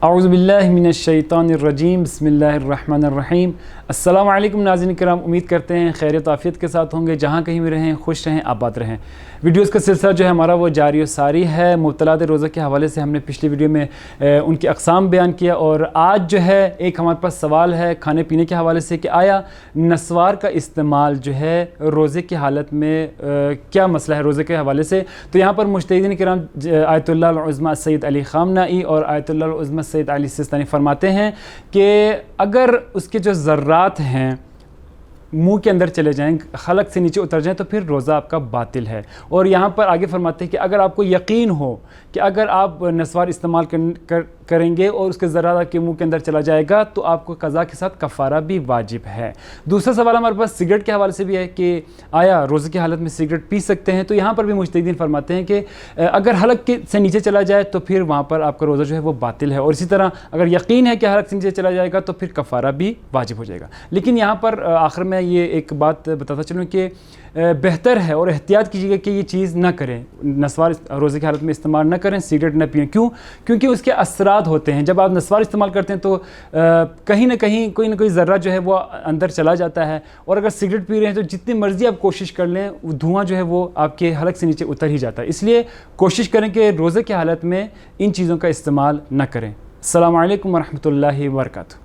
اعوذ باللہ من الشیطان الرجیم بسم اللہ الرحمن الرحیم۔ السلام علیکم ناظرین کرام، امید کرتے ہیں خیریت و عافیت کے ساتھ ہوں گے، جہاں کہیں بھی رہیں خوش رہیں آباد رہیں۔ ویڈیوز کا سلسلہ جو ہے ہمارا وہ جاری و ساری ہے۔ مبتلات روزہ کے حوالے سے ہم نے پچھلی ویڈیو میں ان کی اقسام بیان کیا، اور آج جو ہے ایک ہمارے پاس سوال ہے کھانے پینے کے حوالے سے کہ آیا نسوار کا استعمال جو ہے روزے کی حالت میں کیا مسئلہ ہے روزے کے حوالے سے۔ تو یہاں پر مجتہدین کرام آیت اللہ العظمہ سید علی خامنائی اور آیت اللہ العظمہ سید علی سیستانی فرماتے ہیں کہ اگر اس کے جو ذرات ہیں منہ کے اندر چلے جائیں، حلق سے نیچے اتر جائیں، تو پھر روزہ آپ کا باطل ہے۔ اور یہاں پر آگے فرماتے ہیں کہ اگر آپ کو یقین ہو کہ اگر آپ نسوار استعمال کریں گے اور اس کے ذرات آپ کے منہ کے اندر چلا جائے گا تو آپ کو قضا کے ساتھ کفارہ بھی واجب ہے۔ دوسرا سوال ہمارے پاس سگریٹ کے حوالے سے بھی ہے کہ آیا روزے کی حالت میں سگریٹ پی سکتے ہیں؟ تو یہاں پر بھی مجتہدین فرماتے ہیں کہ اگر حلق سے نیچے چلا جائے تو پھر وہاں پر آپ کا روزہ جو ہے وہ باطل ہے، اور اسی طرح اگر یقین ہے کہ حلق سے نیچے چلا جائے گا تو پھر کفارہ بھی واجب ہو جائے گا۔ لیکن یہاں پر آخر میں یہ ایک بات بتاتا چلوں کہ بہتر ہے اور احتیاط کیجیے گا کہ یہ چیز نہ کریں، نسوار روزے کی حالت میں استعمال نہ کریں، سگریٹ نہ پئیں۔ کیونکہ اس کے اثرات ہوتے ہیں۔ جب آپ نسوار استعمال کرتے ہیں تو کہیں نہ کہیں کوئی نہ کوئی ذرہ جو ہے وہ اندر چلا جاتا ہے، اور اگر سگریٹ پی رہے ہیں تو جتنی مرضی آپ کوشش کر لیں دھواں جو ہے وہ آپ کے حلق سے نیچے اتر ہی جاتا ہے۔ اس لیے کوشش کریں کہ روزے کی حالت میں ان چیزوں کا استعمال نہ کریں۔ السلام علیکم ورحمۃ اللہ وبرکاتہ۔